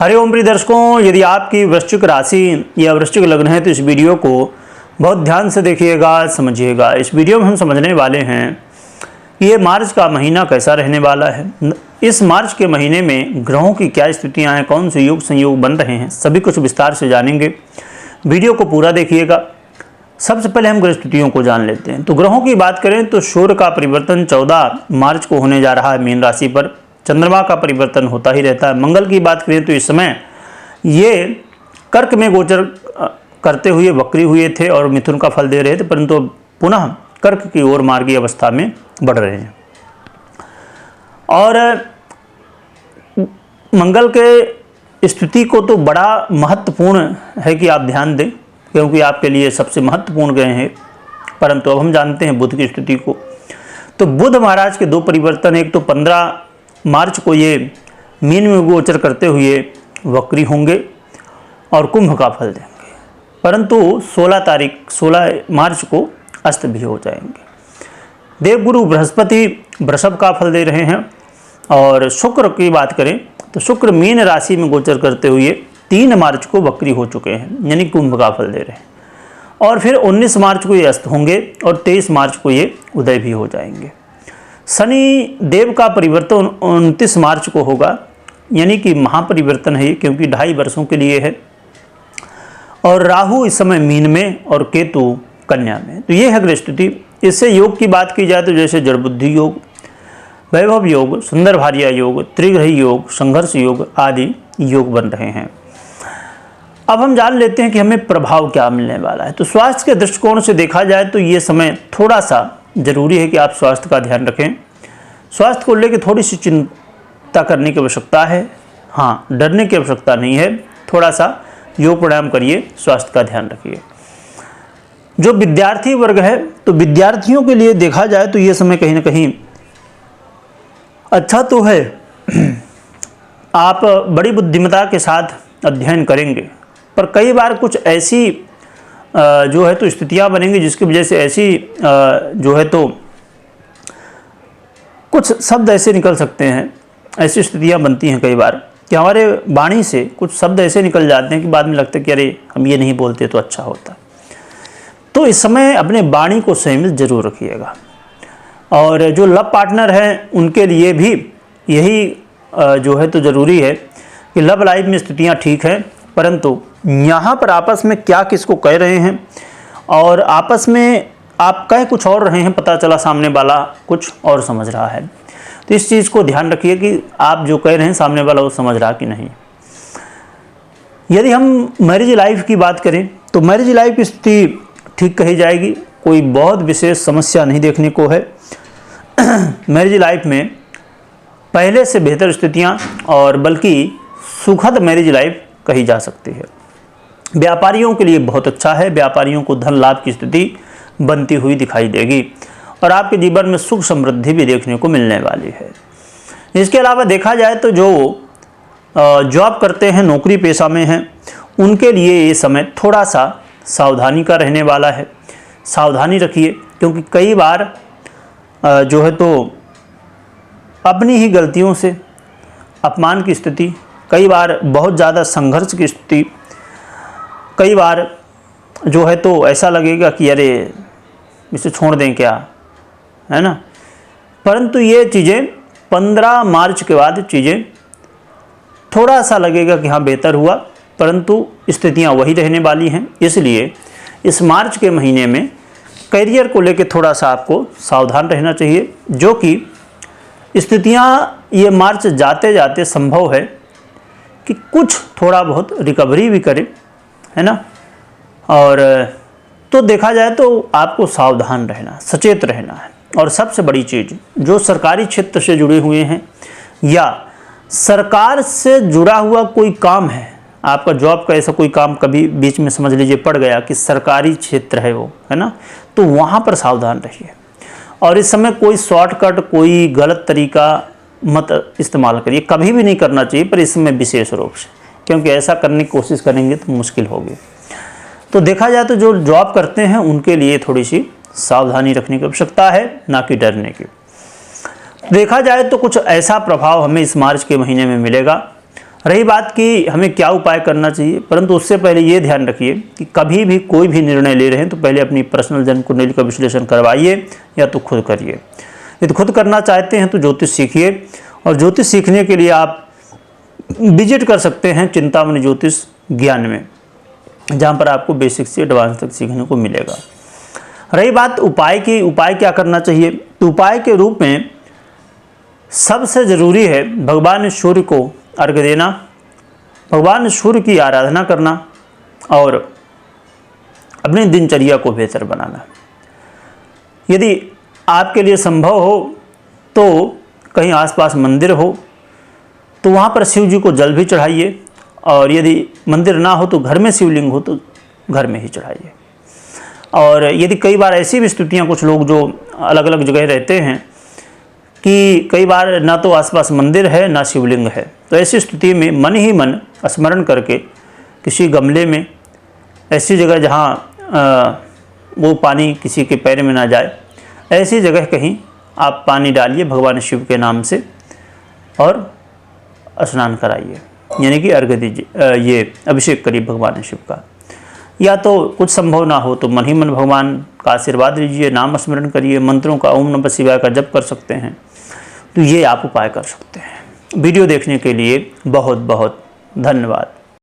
हरिओम प्रिय दर्शकों, यदि आपकी वृश्चिक राशि या वृश्चिक लग्न है तो इस वीडियो को बहुत ध्यान से देखिएगा, समझिएगा। इस वीडियो में हम समझने वाले हैं कि ये मार्च का महीना कैसा रहने वाला है। इस मार्च के महीने में ग्रहों की क्या स्थितियां हैं, कौन से योग संयोग बन रहे हैं, सभी कुछ विस्तार से जानेंगे। वीडियो को पूरा देखिएगा। सबसे पहले हम ग्रह स्थितियों को जान लेते हैं। तो ग्रहों की बात करें तो सूर्य का परिवर्तन 14 मार्च को होने जा रहा है मीन राशि पर। चंद्रमा का परिवर्तन होता ही रहता है। मंगल की बात करें तो इस समय ये कर्क में गोचर करते हुए वक्री हुए थे और मिथुन का फल दे रहे थे, परंतु पुनः कर्क की ओर मार्गीय अवस्था में बढ़ रहे हैं। और मंगल के स्थिति को तो बड़ा महत्वपूर्ण है कि आप ध्यान दें, क्योंकि आपके लिए सबसे महत्वपूर्ण ग्रह हैं। परंतु अब हम जानते हैं बुध की स्थिति को। तो बुध महाराज के दो परिवर्तन, एक तो 15 मार्च को ये मीन में गोचर करते हुए वक्री होंगे और कुंभ का फल देंगे, परंतु 16 मार्च को अस्त भी हो जाएंगे। देवगुरु बृहस्पति वृषभ का फल दे रहे हैं। और शुक्र की बात करें तो शुक्र मीन राशि में गोचर करते हुए 3 मार्च को वक्री हो चुके हैं, यानी कुंभ का फल दे रहे हैं। और फिर 19 मार्च को ये अस्त होंगे और 23 मार्च को ये उदय भी हो जाएंगे। शनि देव का परिवर्तन 29 मार्च को होगा, यानी कि महापरिवर्तन है ये, क्योंकि 2.5 वर्षों के लिए है। और राहु इस समय मीन में और केतु कन्या में। तो ये है ग्रह स्थिति। इससे योग की बात की जाए तो जैसे जड़ बुद्धि योग, वैभव योग, सुंदर भार्या योग, त्रिग्रही योग, संघर्ष योग आदि योग बन रहे हैं। अब हम जान लेते हैं कि हमें प्रभाव क्या मिलने वाला है। तो स्वास्थ्य के दृष्टिकोण से देखा जाए तो ये समय थोड़ा सा जरूरी है कि आप स्वास्थ्य का ध्यान रखें। स्वास्थ्य को लेकर थोड़ी सी चिंता करने की आवश्यकता है। हाँ, डरने की आवश्यकता नहीं है। थोड़ा सा योग प्राणायाम करिए, स्वास्थ्य का ध्यान रखिए। जो विद्यार्थी वर्ग है तो विद्यार्थियों के लिए देखा जाए तो ये समय कहीं ना कहीं अच्छा तो है। आप बड़ी बुद्धिमत्ता के साथ अध्ययन करेंगे, पर कई बार कुछ ऐसी जो है तो स्थितियां बनेंगी जिसकी वजह से ऐसी जो है तो कुछ शब्द ऐसे निकल सकते हैं, ऐसी स्थितियां बनती हैं कई बार कि हमारे वाणी से कुछ शब्द ऐसे निकल जाते हैं कि बाद में लगता है कि अरे हम ये नहीं बोलते तो अच्छा होता। तो इस समय अपने वाणी को संयमित जरूर रखिएगा। और जो लव पार्टनर हैं उनके लिए भी यही जो है तो ज़रूरी है कि लव लाइफ में स्थितियाँ ठीक हैं, परंतु यहाँ पर आपस में क्या किसको कह रहे हैं और आपस में आप कह कुछ और रहे हैं, पता चला सामने वाला कुछ और समझ रहा है। तो इस चीज़ को ध्यान रखिए कि आप जो कह रहे हैं सामने वाला वो समझ रहा कि नहीं। यदि हम मैरिज लाइफ की बात करें तो मैरिज लाइफ की स्थिति ठीक कही जाएगी, कोई बहुत विशेष समस्या नहीं देखने को है। मैरिज लाइफ में पहले से बेहतर स्थितियाँ और बल्कि सुखद मैरिज लाइफ कही जा सकती है। व्यापारियों के लिए बहुत अच्छा है। व्यापारियों को धन लाभ की स्थिति बनती हुई दिखाई देगी और आपके जीवन में सुख समृद्धि भी देखने को मिलने वाली है। इसके अलावा देखा जाए तो जो जॉब करते हैं, नौकरी पेशा में हैं, उनके लिए ये समय थोड़ा सा सावधानी का रहने वाला है। सावधानी रखिए, क्योंकि कई बार जो है तो अपनी ही गलतियों से अपमान की स्थिति, कई बार बहुत ज़्यादा संघर्ष की स्थिति, कई बार जो है तो ऐसा लगेगा कि अरे इसे छोड़ दें क्या, है ना। परंतु ये चीज़ें 15 मार्च के बाद चीज़ें थोड़ा सा लगेगा कि हाँ बेहतर हुआ, परंतु स्थितियाँ वही रहने वाली हैं। इसलिए इस मार्च के महीने में करियर को लेकर थोड़ा सा आपको सावधान रहना चाहिए, जो कि स्थितियाँ ये मार्च जाते जाते संभव है कि कुछ थोड़ा बहुत रिकवरी भी करे, है ना। और तो देखा जाए तो आपको सावधान रहना, सचेत रहना है। और सबसे बड़ी चीज़, जो सरकारी क्षेत्र से जुड़े हुए हैं या सरकार से जुड़ा हुआ कोई काम है, आपका जॉब का ऐसा कोई काम कभी बीच में समझ लीजिए पड़ गया कि सरकारी क्षेत्र है वो, है ना, तो वहाँ पर सावधान रहिए। और इस समय कोई शॉर्टकट, कोई गलत तरीका मत इस्तेमाल करिए, कभी भी नहीं करना चाहिए, पर इस समय विशेष रूप से, क्योंकि ऐसा करने की कोशिश करेंगे तो मुश्किल होगी। तो देखा जाए तो जो जॉब करते हैं उनके लिए थोड़ी सी सावधानी रखने की आवश्यकता है, ना कि डरने की। देखा जाए तो कुछ ऐसा प्रभाव हमें इस मार्च के महीने में मिलेगा रही बात कि हमें क्या उपाय करना चाहिए, परंतु उससे पहले ये ध्यान रखिए कि कभी भी कोई भी निर्णय ले रहे हैं तो पहले अपनी पर्सनल जन्म कुंडली का विश्लेषण करवाइए या तो खुद करिए। यदि खुद करना चाहते हैं तो ज्योतिष सीखिए, और ज्योतिष सीखने के लिए आप विजिट कर सकते हैं चिंतामणि ज्योतिष ज्ञान में, जहाँ पर आपको बेसिक से एडवांस तक सीखने को मिलेगा। रही बात उपाय की, उपाय क्या करना चाहिए, तो उपाय के रूप में सबसे ज़रूरी है भगवान सूर्य को अर्घ्य देना, भगवान सूर्य की आराधना करना और अपनी दिनचर्या को बेहतर बनाना। यदि आपके लिए संभव हो तो कहीं आसपास मंदिर हो तो वहाँ पर शिव जी को जल भी चढ़ाइए, और यदि मंदिर ना हो तो घर में शिवलिंग हो तो घर में ही चढ़ाइए। और यदि कई बार ऐसी भी स्थितियाँ, कुछ लोग जो अलग अलग जगह रहते हैं कि कई बार ना तो आसपास मंदिर है ना शिवलिंग है, तो ऐसी स्थिति में मन ही मन स्मरण करके किसी गमले में, ऐसी जगह जहाँ वो पानी किसी के पैर में ना जाए, ऐसी जगह कहीं आप पानी डालिए भगवान शिव के नाम से और स्नान कराइए, यानी कि अर्घ्य दीजिए, ये अभिषेक करिए भगवान शिव का। या तो कुछ संभव ना हो तो मन ही मन भगवान का आशीर्वाद लीजिए, नाम स्मरण करिए, मंत्रों का ओम नमः शिवाय का जप कर सकते हैं। तो ये आप उपाय कर सकते हैं। वीडियो देखने के लिए बहुत बहुत धन्यवाद।